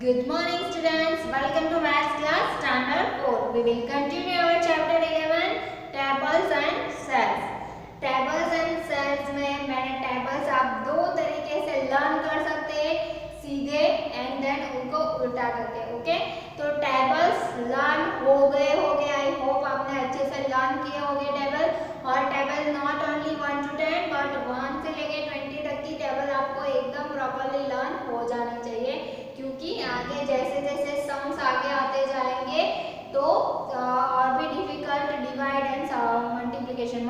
Good morning students, welcome to maths class standard 4. We will continue our chapter 11 tables and cells. Tables and cells में मैंने tables आप दो तरीके से learn कर सकते हैं, सीधे एंड देन उनको उल्टा करके. ओके, तो tables लर्न हो गए. आई होप आपने अच्छे से लर्न किए होंगे टेबल. और table not only 1 to 10 but 1 से लेके 20 तक की टेबल आपको एकदम प्रॉपर्ली लर्न हो जानी चाहिए, क्योंकि आगे जैसे जैसे सम्स आगे आते जाएंगे तो और भी डिफिकल्ट डिवाइड एंड मल्टीप्लिकेशन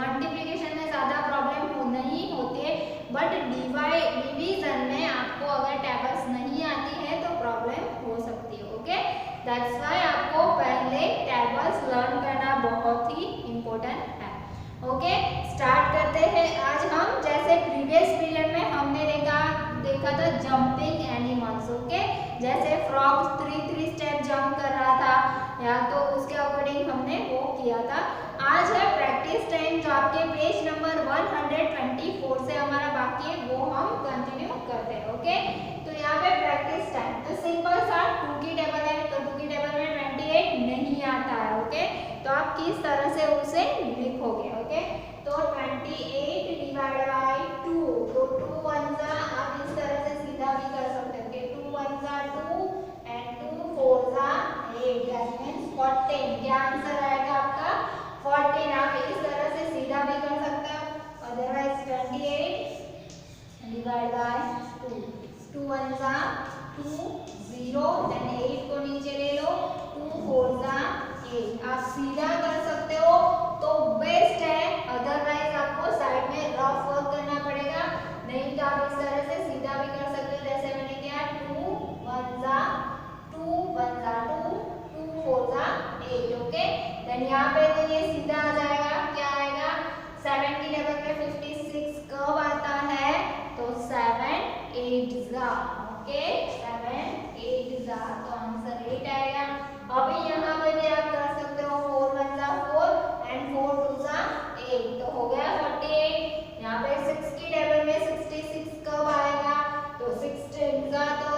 में ज़्यादा प्रॉब्लम नहीं होती है, बट डिवीजन में आपको अगर टेबल्स नहीं आती है तो प्रॉब्लम हो सकती है. ओके, दैट्स व्हाई आपको पहले टेबल्स लर्न करना बहुत ही इम्पोर्टेंट है. ओके, स्टार्ट करते हैं. आज हम जैसे प्रीवियस पीरियड में हमने देखा था जंपिंग एनिमल्स. ओके, जैसे फ्रॉग 3 स्टेप जंप कर रहा था या तो उसके अकॉर्डिंग हमने वो किया था. आज है प्रैक्टिस टाइम जो आपके पेज नंबर 124 से हमारा बाकी है, वो हम कंटिन्यू करते हैं. ओके, तो यहाँ पे प्रैक्टिस टाइम तो सिंपल सा 2 की टेबल है, तो 2 की टेबल में 28 नहीं आता है. ओके, तो आप किस तरह से उसे लिखोगे. ओके, तो 28 डिवाइड बाय 2, तो 2 1 जा आप इस तरह से सीधा भी कर सकते हो कि 2 1 जा 2 एंड 2 4 जा 8, दैट मींस 14. क्या आंसर आएगा आपका 14. आप इस तरह से सीधा भी कर सकते हो. अदरवाइज 28 डिवाइड बाय 2, 2 1 जा 2 0, देन 8 को नीचे ले लो, 2 4 जा 8. आप सीधा कर सकते हो तो बेस्ट है, अदरवाइज आपको साइड में रफ वर्क करना पड़ेगा. नहीं तो आप इस तरह से सीधा भी कर सकते हो, जैसे मैंने किया 2 1 जा 2 1 जा 2 2 4 जा 8. ओके, देन यहाँ पे तो ये सीधा आ जाएगा. क्या आएगा 7 की टेबल पे 56 कब आता है, तो 7 8 जा. ओके, 7 8 जा, तो आंसर 8 आएगा. अभी यहाँ पे भी आप कर सकते हो 4 1 जा 4 एंड 4 2 जा 8, तो हो गया 48. यहाँ पे 6 की टेबल में 66 कब आएगा, तो 6 10 जा तो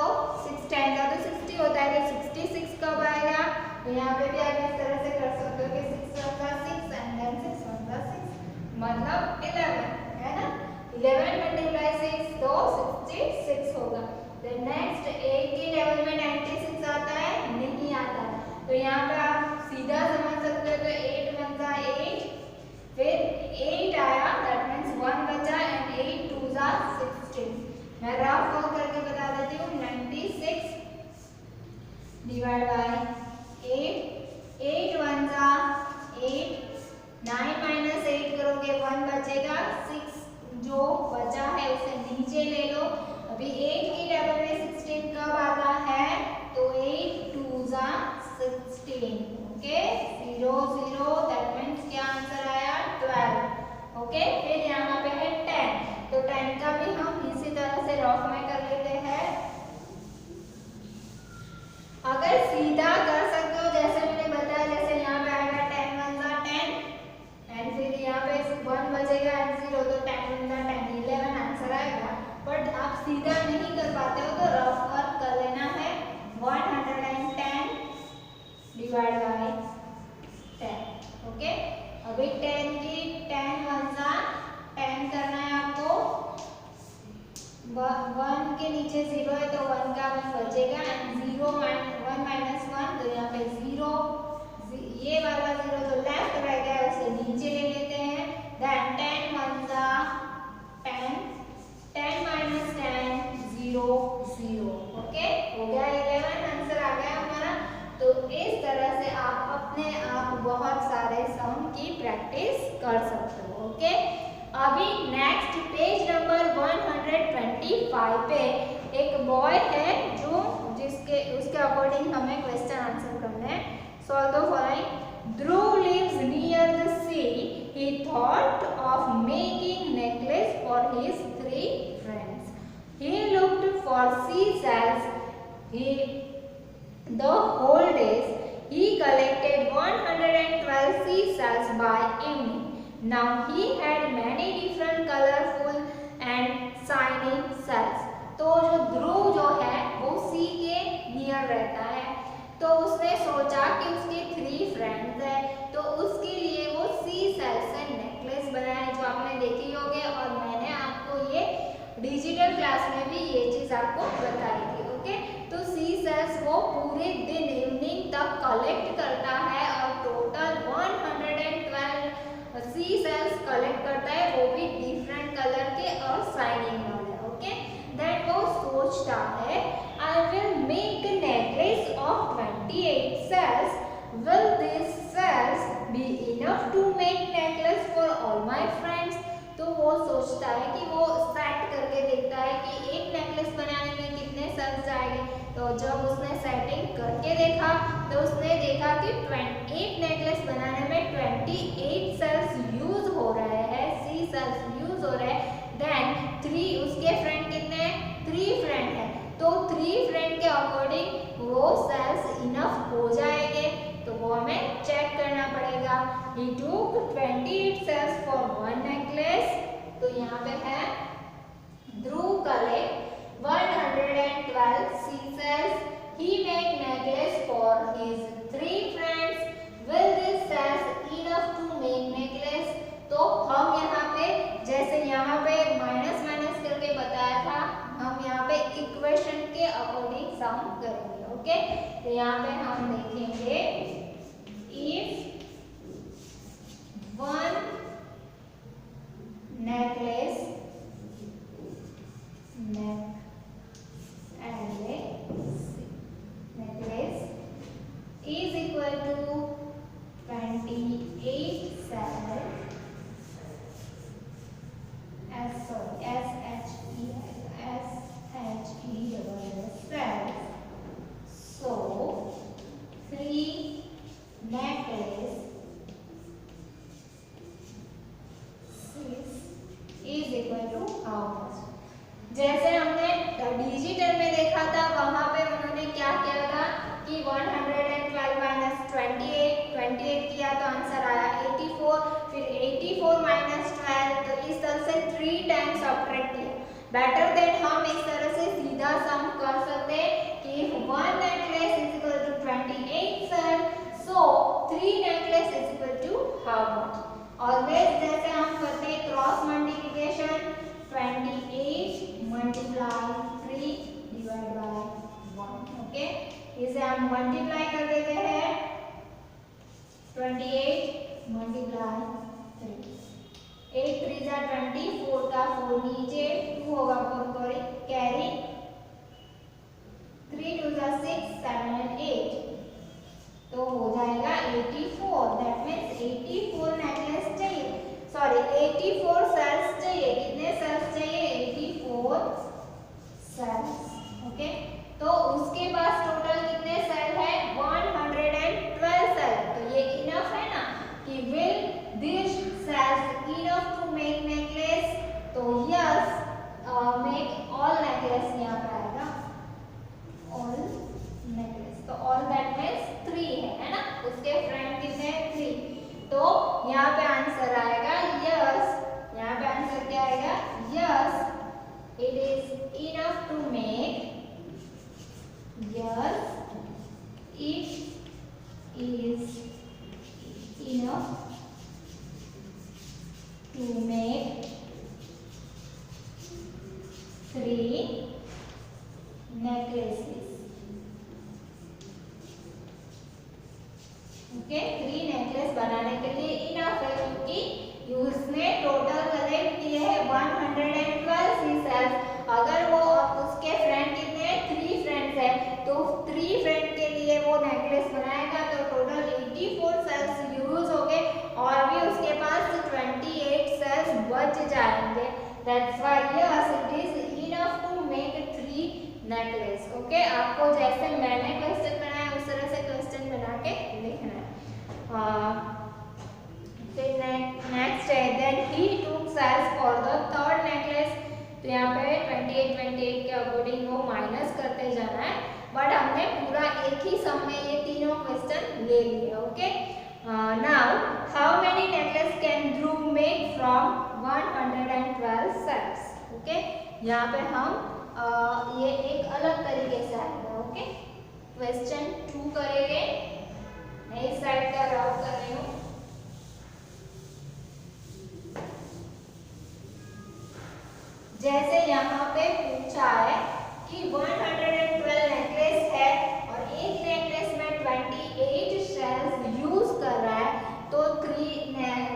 6 10 जा तो 60 होता है, तो 66 कब आएगा. तो यहाँ पे भी आप इस तरह से कर सकते हो कि 6 1 जा 6 एंड देन 6 1 जा 6, मतलब 11 है ना. 11 मल्टीप्लाई 6 तो 66 होगा. देन नेक्स्ट 8 की टेबल में 96 आता है, नहीं आता है, तो यहाँ पे आप सीधा समझ सकते हो. तो 8 1 जा 8, फिर 8 आया, दैट मींस 1 बचा एंड 8 2 जा 16. मैं रफ वर्क करके बता देती हूँ. 96 डिवाइड बाय 8, 8 1 जा 8, 9 माइनस 8 करोगे 1 बचेगा, 6 जो बचा है उसे नीचे ले लो. अभी 8 की टेबल में 16 कब आता है, तो 8 2 जा 16. ओके, 0 0, दैट मींस क्या आंसर आया 12. ओके, फिर यहाँ पे है 10, तो 10 का भी हम इसी तरह से रफ में कर लेते हैं. अगर सीधा कर सकते हो जैसे मैंने बताया, जैसे यहाँ पे आएगा 10 1 जा 10 एंड फिर यहाँ पे 1 बचेगा एंड 0, तो 10 1 जा 10, 11 आंसर आएगा. बट आप सीधा नहीं कर पाते हो तो रफ वर्क कर लेना है. 110 डिवाइड बाय 10. ओके, अभी 10 की 10 1 जा 10 करना है आपको. 1 के नीचे 0 है तो 1 का 1 बचेगा एंड 0 1 माइनस 1, तो यहाँ पे 0, ये वाला 0 जो लेफ्ट रह गया उसे नीचे ले लेते हैं. देन 10 1 जा 10, 10 माइनस 10 0 0. ओके, हो गया 11, आंसर आ गया हमारा. तो इस तरह से आप अपने आप बहुत सारे सम की प्रैक्टिस कर सकते हो. ओके, अभी नेक्स्ट पेज नंबर 125 पे एक बॉय है जिसके उसके अकॉर्डिंग हमें क्वेश्चन आंसर करना है. Solve the following. Dhruv lives near the sea. He thought of making necklace for his 3 friends. He looked for seashells. The whole days. He collected 112 seashells by evening. Now he had many different colorful and shiny shells. तो जो ध्रुव जो है वो सी के near single रहता है, तो उसने सोचा कि उसके 3 फ्रेंड्स है, तो उसके लिए वो सी सेल से नेकलेस बनाया, जो आपने देखी होगी और मैंने आपको ये डिजिटल क्लास में भी ये चीज आपको बताई थी। ओके, तो सी सेल्स वो पूरे दिन इवनिंग तक कलेक्ट करता है और टोटल 112 सी सेल्स कलेक्ट करता है, वो भी डिफरेंट कलर के और शाइनिंग वाले। ओके, देन वो सोचता है I will make a necklace of 28 cells. Will these cells be enough to make necklace for all my friends? तो वो सोचता है कि वो सेट करके देखता है कि एक नेकलेस बनाने में कितने सेल्स जाएंगे। तो जब उसने सेटिंग करके देखा तो उसने देखा कि 28 नेकलेस बनाने में 28 सेल्स यूज हो रहे हैं, सी सेल्स यूज हो रहे हैं। देन 3 उसके फ्रेंड कितने हैं? 3 फ्रेंड है, तो 3 फ्रेंड के अकॉर्डिंग वो सेल्स इनफ हो जाएंगे, तो वो हमें चेक करना पड़ेगा। He took 28 cells for one necklace, तो यहाँ पे है Dhruv collect 112 sea cells. He make necklace for his 3 friends. Will these cells enough to make necklace? तो हम यहाँ पे जैसे यहाँ पे माइनस माइनस करके बताया था, हम यहाँ पे इक्वेशन के अकॉर्डिंग सम करेंगे। ओके, तो यहाँ पे हम देखेंगे if one necklace is equal to 28 cells cells. So 3 necklace is equal to how much? जैसे हमने डिजिटल में देखा था, वहां पे उन्होंने क्या किया था कि 112 माइनस 28 किया तो आंसर आया 84, फिर 84 माइनस 12, तो इस तरह से 3 टाइम्स सब्ट्रैक्ट किया। बेटर देन हम इस तरह से सीधा सम कर सकते हैं कि 1 necklace is equal to 28 cells, so 3 necklace is equal to how much? Always जैसे हम करते हैं cross multiplication, 28 multiply 3 divide by 1। Okay, इसे हम मल्टीप्लाई कर देते हैं, 28 मल्टीप्लाई 3, 8 3 जा 20, 4 का 4 नीचे, 2 होगा 4 को कैरी, 3 2 जा 6 7 and 8, तो हो जाएगा 84। दैट मीन्स 84 नेकलेस चाहिए, सॉरी 84 सेल्स चाहिए। कितने सेल्स चाहिए? 84 सेल्स। ओके, तो उसके पास टोटल कितने सेल है? 112 सेल। तो ये इनफ है ना कि will this shells enough to make necklace? तो यस, मेक ऑल नेकलेस यहाँ पे आएगा, ऑल नेकलेस। तो ऑल दैट मीन्स 3 है ना, उसके फ्रेंड कितने हैं? 3, तो यहाँ पे आंसर आएगा यस। यहाँ पे आंसर क्या आएगा? Yes, it is enough to make, yes it is enough to make 3 necklaces. Okay, 3 necklace बनाने के लिए इनफ है, क्योंकि उसने टोटल कलेक्ट किए हैं 112 सी सेल्स। अगर वो उसके फ्रेंड कितने हैं? 3 फ्रेंड्स हैं, तो 3 फ्रेंड के लिए वो नेकलेस बनाएगा तो टोटल 84 सेल्स यूज हो गए और भी उसके पास 28 सेल्स बच जाएंगे। That's why yes, it is enough to make 3 necklace. Okay, आपको जैसे मैंने क्वेश्चन बनाया उस तरह से क्वेश्चन बना के लिखना है। फिर नेक्स्ट है देन ही took shells for the third necklace. तो यहाँ पे 28 के अकॉर्डिंग वो माइनस करते जाना है, बट हमने पूरा एक ही सम में ये तीनों क्वेश्चन ले लिए। Okay, now how many necklace can Dhruv make from 112 shells? Okay, यहाँ पे हम ये एक अलग तरीके से आएगा। ओके, क्वेश्चन 2 करेंगे। मैं इस साइड का रफ कर रही हूँ। जैसे यहाँ पे पूछा है कि 112 नेकलेस है और एक नेकलेस में 28 शेल्स यूज कर रहा है, तो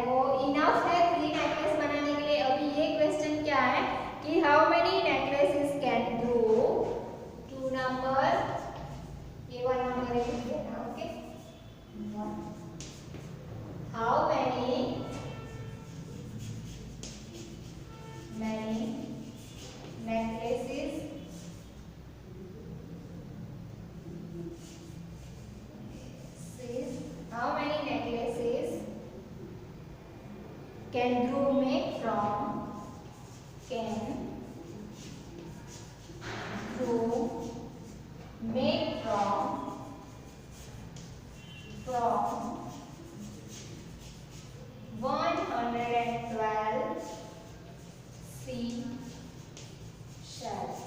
वो इनफ है 3 नेकलेस बनाने के लिए। अभी ये क्वेश्चन क्या है कि how many necklaces can grow to number, ये वाला नंबर लिख देना। Okay, how many necklaces how many necklaces can grow make from from 112 sea shells.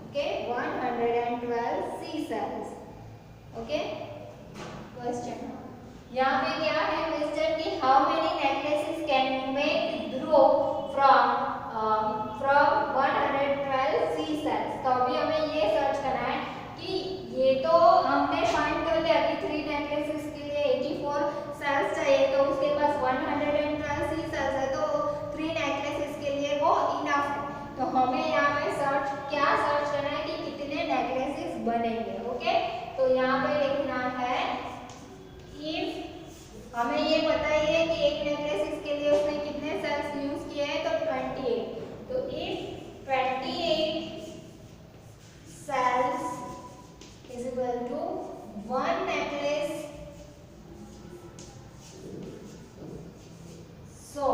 Okay, 112 sea shells. Okay, question यहाँ पे क्या है क्वेश्चन कि how many necklaces can make grow from 112 C cells. तो अभी हमें ये सर्च करना है कि ये तो हमने फाइंड कर लिया कि 3 नेकलेसेस के लिए 84 सेल्स चाहिए, तो उसके पास 112 सी सेल्स है, तो 3 नेकलेसेस के लिए वो इनफ है। तो हमें यहाँ पे सर्च करना है कि कितने नेकलेसेस बनेंगे। ओके, तो यहाँ पे लिखना है इफ हमें ये बताइए कि एक नेकलेस के लिए उसने कितने सेल्स यूज किए हैं, तो 28। तो if 28 cells is equal to 1 necklace, so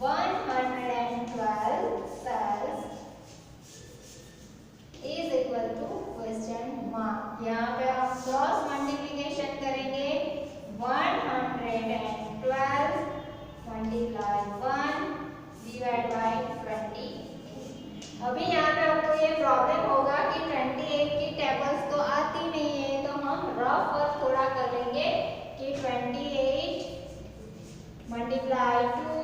112 cells is equal to question mark. यहाँ पे आप क्रॉस मल्टीप्लिकेशन करेंगे, 112 मल्टीप्लाई 1 डिवाइड बाय 20। अभी यहाँ पे आपको ये प्रॉब्लम होगा कि 28 की टेबल्स तो आती नहीं है, तो हम रफ वर्क थोड़ा कर लेंगे कि 28 मल्टीप्लाई 2,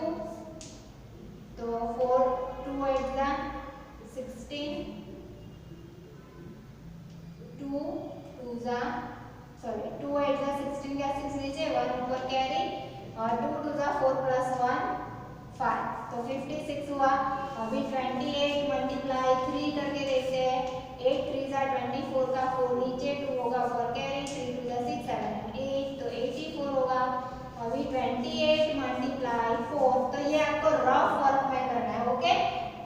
तो 4 2 8 जा 16, 2 2 जा 16 का 6 नीचे 1 ऊपर कैरी, और 2 2 जा 4 प्लस 1 5, तो 56 हुआ। अभी 28 मल्टीप्लाई 3 करके देखते हैं, 8 3 जा 24 का 4 नीचे, 2 होगा ऊपर कैरी, 3 2 जा 6 7 8, तो 84 होगा। अभी 28 मल्टीप्लाई 4, तो ये आपको रफ वर्क में करना है। ओके,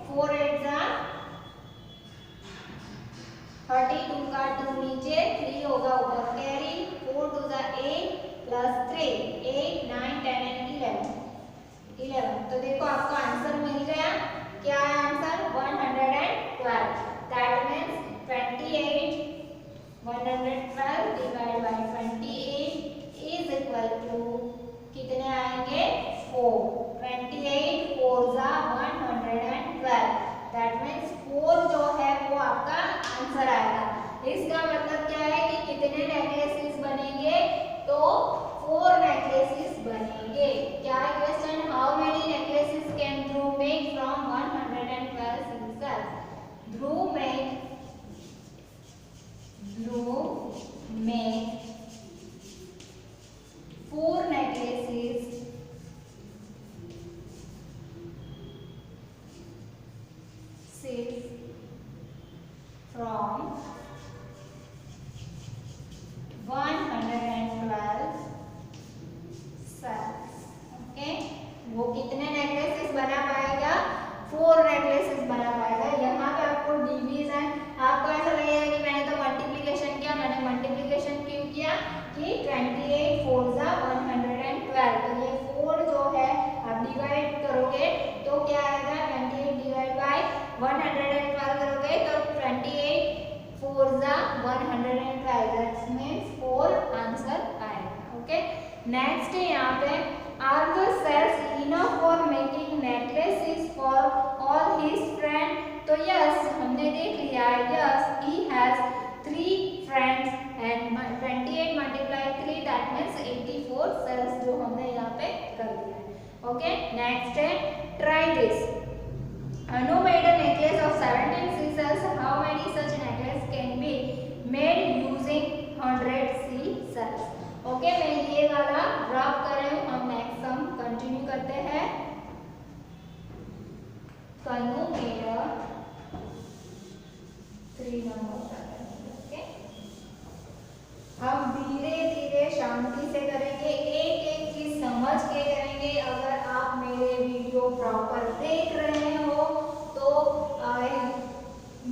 4 8 जा 32 का 2 नीचे, 3 होगा ऊपर कैरी, 4 2 जा 8 प्लस 3 8 9 10 एंड 11। तो देखो आपको आंसर मिल गया। क्या है answer? 112। That means 28 112 divide by 28 is equal to कितने आएंगे? 4। 28 4 जा 112। दैट मींस 4 जो है वो आपका आंसर आएगा। इसका मतलब क्या है कि कितने नेकलेसेस बनेंगे? तो 4 नेकलेसेस बनेंगे। क्या है question? How many necklaces can Dhruv make from 112 singles? Dhruv make 4 necklaces from 112 cells. Okay, वो कितने नेकलेसेस बना पाएगा? 4 नेकलेसेस बना पाएगा। यहाँ पे आपको डिवीजन, आपको ऐसा लगेगा कि मैंने तो मल्टीप्लिकेशन किया। मैंने मल्टीप्लिकेशन क्यों किया कि 28 4 जा 112, तो ये 4 जो है आप डिवाइड करोगे तो क्या आएगा? 28 डिवाइड बाय 112 करोगे तो 28 4 जा 112, दैट मींस 4 आंसर आएगा। ओके, नेक्स्ट है यहाँ पे, are the cells enough for making necklaces for all his friend? तो यस, हमने देख लिया, यस ही हैज 4 सेल्स जो हमने यहाँ पे कर दिया है। ओके, नेक्स्ट है try this. Anu made a necklace of 17 seashells. How many such necklaces can be made using 100 seashells? Okay, मैं ये वाला ड्रॉप कर रही हूँ। हम नेक्स्ट सम कंटिन्यू करते हैं। Kanu made a 3 number. Okay, हम धीरे धीरे शांति से करेंगे, एक एक चीज समझ के करेंगे। अगर आप मेरे वीडियो प्रॉपर देख रहे हो तो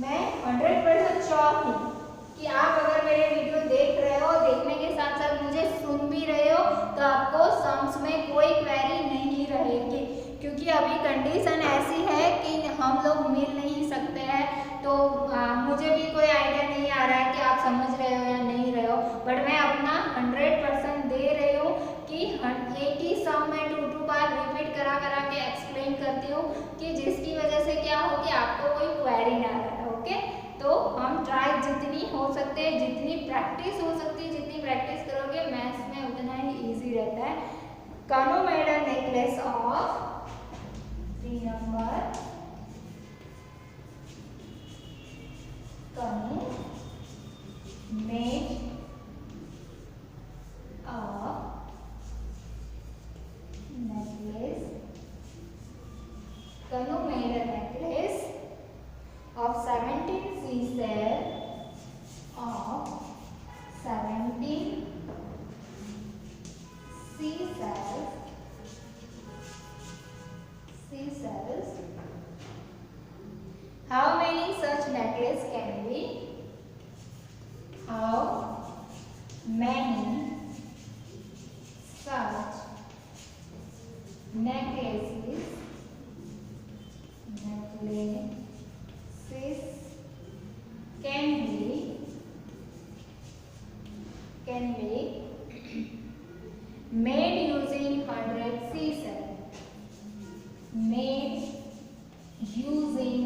मैं 100% श्योर हूँ कि आप अगर मेरे वीडियो देख रहे हो, देखने के साथ साथ मुझे सुन भी रहे हो, तो आपको सम्स में कोई क्वेरी नहीं रहेगी। क्योंकि अभी कंडीशन ऐसी है कि हम लोग मिल नहीं सकते हैं, तो मुझे भी कोई आइडिया नहीं आ रहा है कि आप समझ रहे हो या नहीं रहे हो, बट मैं अपना 100% दे रही हूँ कि एक ही सम में 2 बार रिपीट करा करा के एक्सप्लेन करती हूँ कि जिसकी वजह से क्या हो कि आपको कोई क्वेरी ना रहे। ओके, तो हम ट्राई जितनी हो सकते हैं, जितनी प्रैक्टिस हो सकती है, जितनी प्रैक्टिस करोगे मैथ्स में उतना ही इजी रहता है। Kanu made a necklace of 3 number. Kanu made a necklace. Kanu made a necklace of 17 seashells, of 17 seashells. How many such necklaces can be? How many such necklaces can be made using 100 seashells? Made using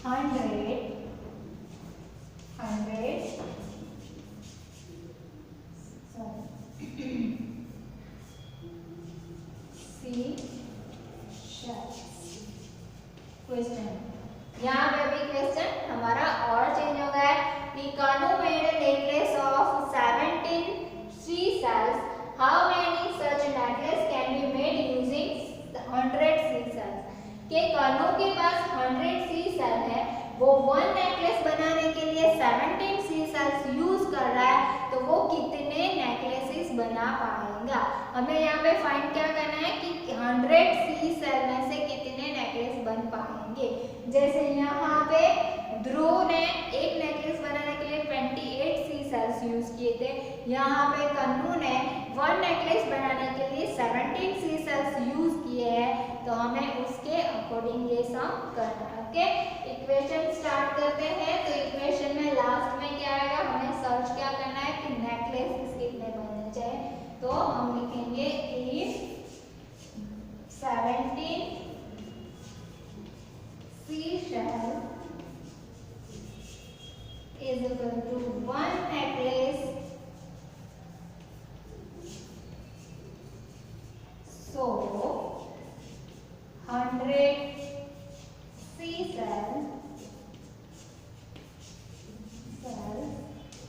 100 seashells. Question, यहाँ पे भी question हमारा और change हो गया है कि Kanu made a necklace of 17 seashells. How many such necklace can be made using 100 seashells? के कानू के पास 100 seashell है, वो 1 नेकलेस बनाने के लिए 17 seashells यूज कर रहा है, तो वो कितने नेकलेसेस बना पाएगा? हमें यहाँ पे फाइंड क्या करना है कि 100 seashell में से कितने नेकलेस बन पाएंगे। जैसे यहाँ पे ध्रुव ने एक नेकलेस बनाने के लिए 28 seashells यूज किए थे, यहाँ पे कन्नू ने 1 नेकलेस बनाने के लिए 17 seashells यूज किए हैं, तो हमें उसके अकॉर्डिंग ये सम करना है। ओके, इक्वेशन स्टार्ट करते हैं। तो इक्वेशन में लास्ट में क्या आएगा, हमें सर्च क्या करना है कि नेकलेस कितने बनने चाहिए, तो हम लिखेंगे if 17 seashell is equal to 1 necklace, so 100 seashell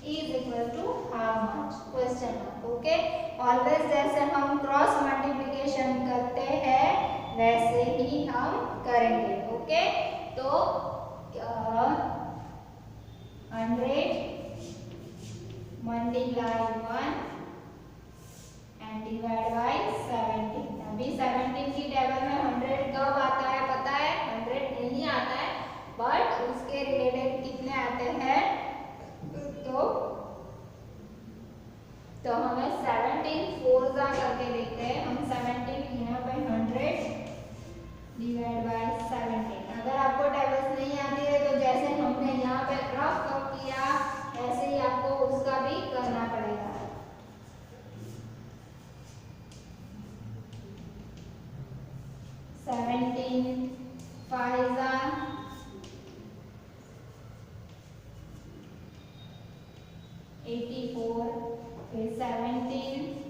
is equal to how much? Question mark. Okay, always जैसे हम क्रॉस मल्टीप्लिकेशन करते हैं वैसे ही हम करेंगे। ओके, तो 100 मल्टीप्लाई 1 एंड डिवाइड बाय 17। अभी 17 की टेबल में 100 कब आता है पता है? 100 नहीं आता है, बट उसके रिलेटेड कितने आते हैं, तो हमें 17 4 करके देखते हैं। हम 17 यहाँ पे 100 डिवाइड बाय 17। अगर आपको टेबल्स नहीं आती है तो जैसे हमने यहाँ पे रफ किया ऐसे ही आपको उसका भी करना पड़ेगा। सेवेंटीन 5 84, फिर 17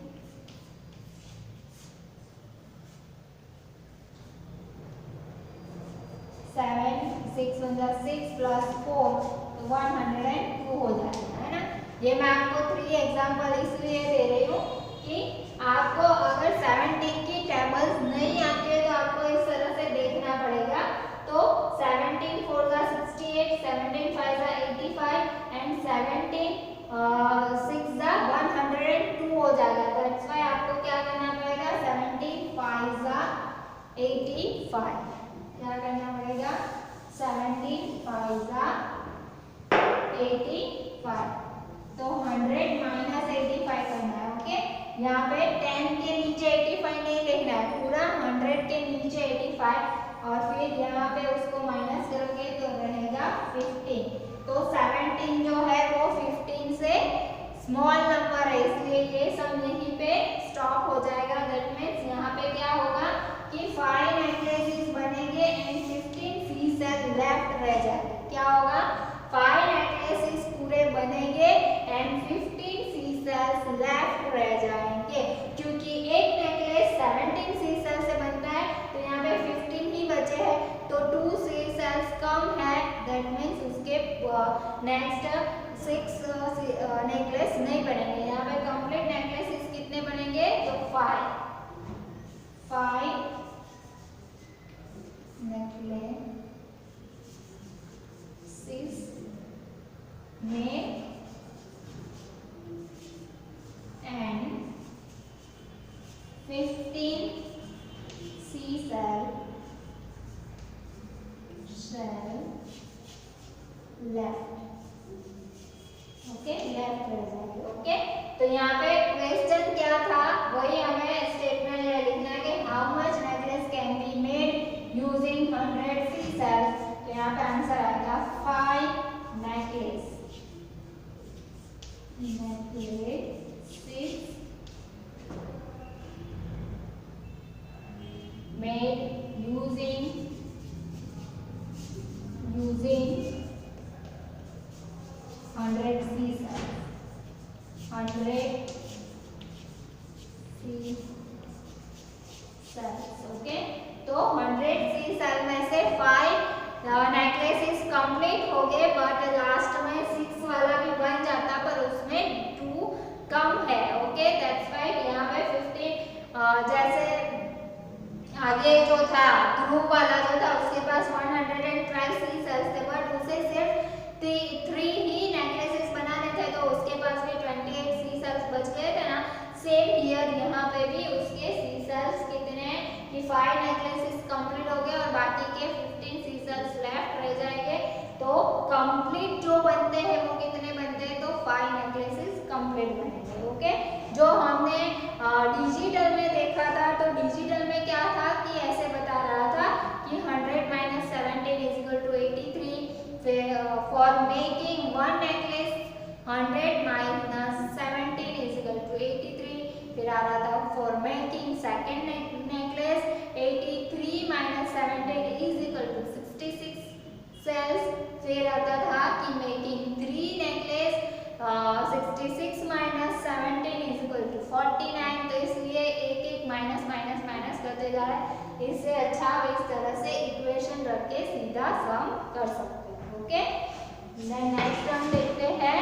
7 6 6 प्लस 4 तो 102 हो जाएगा, है ना। ये मैं आपको 3 एग्जाम्पल इसलिए दे रही हूँ कि आपको अगर 17 की टेबल्स नहीं आती है तो आपको इस तरह से देखना पड़ेगा। तो 17 4 जा 68, 17 5 जा 85 एंड 17 6 जा 102 हो जाएगा। दैट्स व्हाई आपको क्या करना पड़ेगा, 17 5 जा 85, क्या करना पड़ेगा, 17 5 जा 85, तो 100 माइनस 85 करना है। ओके, यहाँ पे 10 के नीचे 85 नहीं लिखना है, पूरा 100 के नीचे 85 और फिर यहाँ पे उसको माइनस करोगे तो रहेगा 15। तो 17 जो है वो 15 से स्मॉल नंबर है, इसलिए ये सब यहीं पे स्टॉप हो जाएगा। दैट मीन्स यहाँ पे क्या होगा कि 5 नेकलेसेस बनेंगे एंड 15 सी सेल लेफ्ट रह जाएंगे। क्या होगा, 5 नेकलेसेस पूरे बनेंगे एंड 15 सी सेल्स लेफ्ट रह जाएंगे। क्योंकि एक नेकलेस 17 सी सेल से बनता है तो यहाँ पे 15 ही बचे हैं, तो 2 सी सेल्स कम है। दैट मीन्स उसके नेक्स्ट 6 नेकलेस नहीं बनेंगे। यहाँ पे कंप्लीट नेकलेसेस कितने बनेंगे, तो 5 necklaces made and 15 C cell left। Okay, left रह जाएगी। ओके, तो यहाँ पे क्वेश्चन क्या था, वही हमें स्टेटमेंट में लिखना है कि how much necklace can be made using 100 C cells. तो यहाँ पे आंसर आएगा 5 necklace made using 100 C cells, 100 C cells। Okay, तो 100 C सेल में से 5 नेकलेसेस कंप्लीट हो गए, बट लास्ट में 6 वाला भी बन जाता, पर उसमें 2 कम है। ओके, दैट्स व्हाई यहाँ पे 15 जैसे आगे जो था ध्रुव वाला जो था उसके पास 112 सी सेल्स थे, बट उसे सिर्फ 3 ही नेकलेसेस बनाने थे, तो उसके पास भी 28 सी सेल्स बच गए थे ना। सेम हियर यहाँ पे भी उसके सी सेल्स कितने हैं कि 5 नेकलेसेस कंप्लीट हो गए और बाकी के 15 सी सेल्स लेफ्ट रह जाएंगे। तो कंप्लीट जो बनते हैं वो कितने बनते हैं, तो 5 नेकलेसेस कंप्लीट बनेंगे। ओके, जो हमने डिजिटल में देखा था, तो डिजिटल में क्या था कि ऐसे बता रहा था कि 100 माइनस 17 इज इक्वल टू 83। फिर for making one necklace 100 minus 17 is equal to 83। फिर आ रहा था for making second necklace 83 minus 17 is equal to 66 cells. फिर आता था कि making 3 necklace 66 minus 17 is equal to 49। तो इसलिए एक एक माइनस माइनस माइनस करते जा रहा है। इससे अच्छा आप इस तरह से इक्वेशन रख के सीधा सम कर सकते हैं। ओके, नेक्स्ट हम देखते हैं।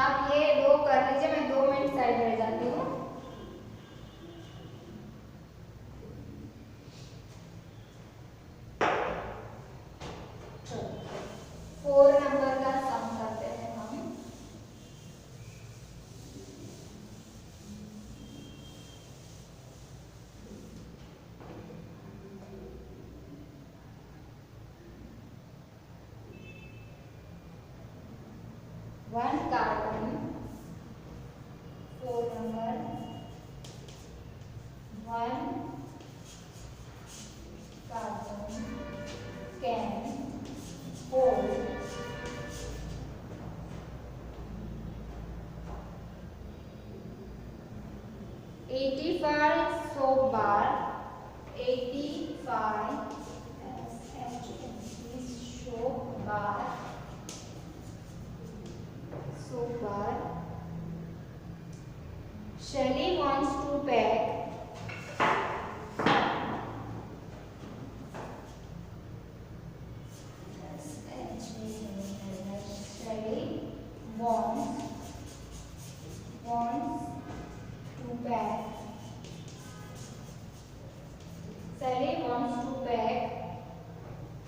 आप ये 2 कर लीजिए, मैं 2 मिनट साइड रह जाती हूँ। One carbon, 4 number, 1 carbon can hold 85 soap bar, 85 soap bar, Sally wants to pack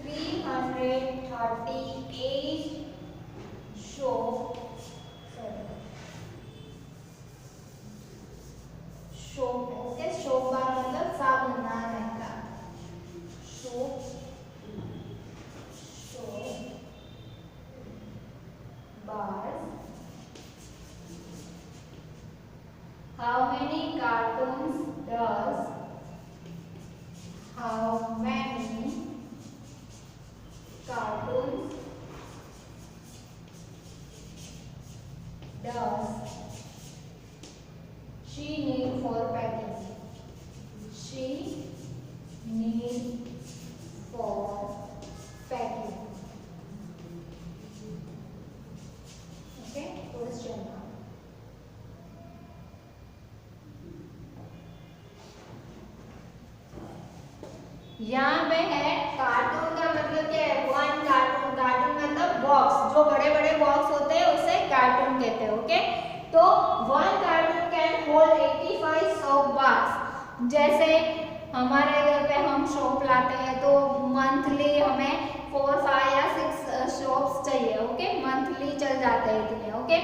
338 soap okay soap bar मतलब साबुन नहाने का soap bars. How many cartons does she need for packing? She need for packing. Okay, question now. यहाँ पे है cartoon का मतलब क्या है? वन कार्टून, कार्टून मतलब बॉक्स, जो बड़े बड़े बॉक्स होते हैं उसे कार्टून कहते हैं। ओके, तो one cartoon can hold 85 soap bars. जैसे हमारे घर पे हम सोप लाते हैं तो मंथली हमें 4, 5 या 6 सोप्स चाहिए। ओके, मंथली चल जाते हैं इतने। ओके,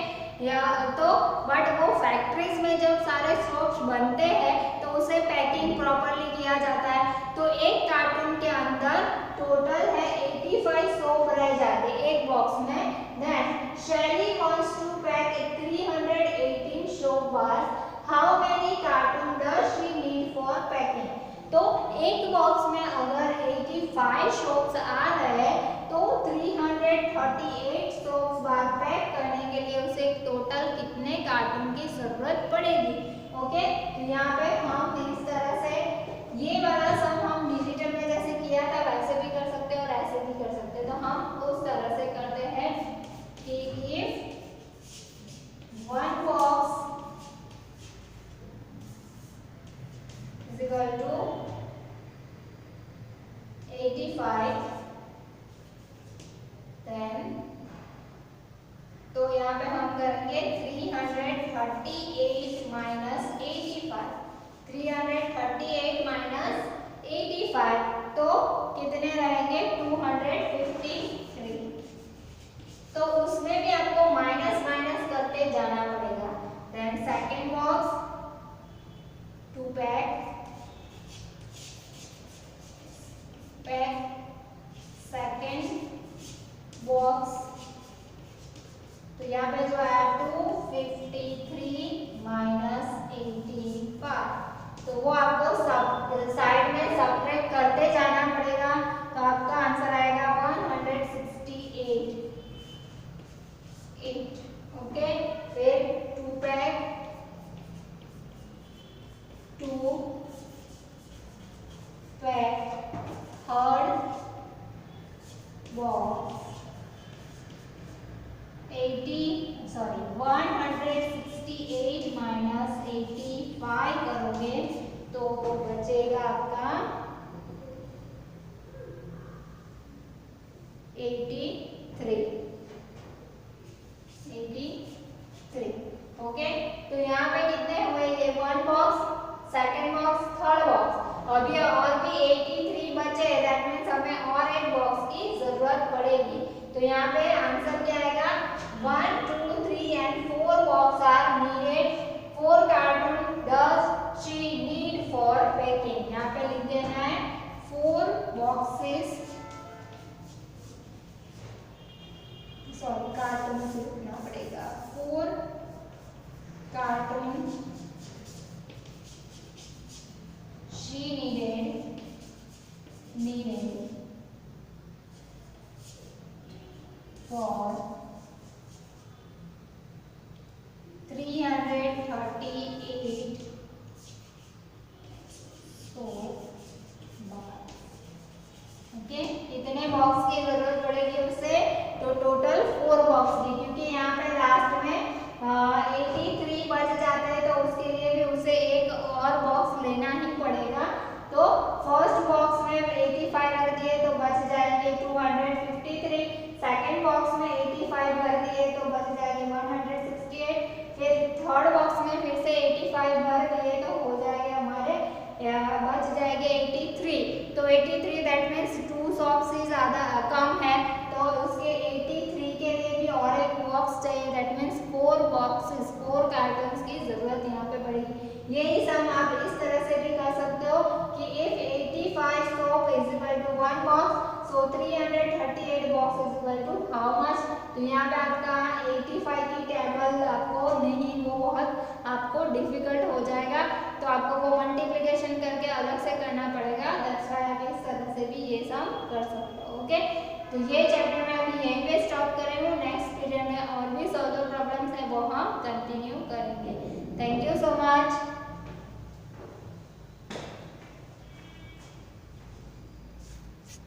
या तो बट वो फैक्ट्रीज में जब सारे सोप्स बनते हैं तो उसे पैकिंग प्रॉपरली किया जाता है, तो एक कार्टून के अंदर टोटल है 85 सोप रह जाते एक बॉक्स में। Then Shelly wants to pack 318 soap bars. How many carton does she need for packing? तो एक बॉक्स में अगर 85 सोप्स आ रहे तो 338 सोप्स बार पैक करने के लिए उसे टोटल कितने कार्टून की जरूरत पड़ेगी? ओके, यहाँ पे हम इस तरह से ये वाला सम हम डिजिटल में जैसे किया था वैसे भी कर सकते हैं और ऐसे भी कर सकते हैं। तो हम उस तरह से करते हैं कि if one box is equal to 85, then तो यहाँ पे हम करेंगे 338 माइनस 85, 338 माइनस 85 तो कितने रहेंगे? 253। तो उसमें भी आपको माइनस माइनस करते जाना पड़ेगा। Then second box to pack second box, तो यहाँ पे जो है 253 माइनस 85, तो वो आपको सब साइड में सबट्रैक्ट करते जाना पड़ेगा। तो आपका आंसर आएगा 168। ओके, फिर to pack third box 168 minus 85 करोगे तो बचेगा आपका 83। ओके, तो यहाँ पे कितने हुए? ये one box, second box, third box, अभी और भी 83 बचे। दैट मीन्स हमें और एक बॉक्स की जरूरत पड़ेगी। तो यहाँ पे आंसर क्या आएगा? 1, 2, 3 and 4 box are needed. 4 carton does she need for packing? यहाँ पे लिख देना है 4 boxes, सॉरी कार्टून से लिखना पड़ेगा, 4 carton she needed for 338 soap bars। Okay, कितने बॉक्स की जरूरत पड़ेगी उसे? तो टोटल 4 बॉक्स की, क्योंकि यहाँ पे लास्ट में 83 बच जाते हैं तो उसके लिए भी उसे एक और बॉक्स लेना ही पड़ेगा। तो फर्स्ट बॉक्स में 85 रख दिए तो बच जाएंगे 253, सेकेंड बॉक्स में 85 भर दिए तो बच जाएंगे 168, फिर थर्ड बॉक्स में फिर से 85 भर दिए तो हो जाएगा हमारे बच जाएंगे 83। शॉप्स ही ज़्यादा कम है तो उसके 83 के लिए भी और एक बॉक्स चाहिए, दैट मीन्स 4 बॉक्सेस 4 कार्टन्स की ज़रूरत यहाँ पे पड़ेगी। यही सम आप इस तरह से भी कर सकते हो कि if 85 soap is equal to 1 box, so 338 box is equal to how much? तो यहाँ पे आपका 85 की टेबल आपको नहीं, वो बहुत आपको डिफिकल्ट हो जाएगा, तो आपको वो मल्टीप्लिकेशन करके अलग से करना पड़ेगा। दैट्स व्हाई आप इस तरह से भी ये सम कर सकते हो। ओके, तो ये चैप्टर में अभी यहीं पे स्टॉप कर रही हूँ। नेक्स्ट पीरियड में और भी सॉल्व प्रॉब्लम्स है वो हम कंटिन्यू करेंगे। Thank you so much.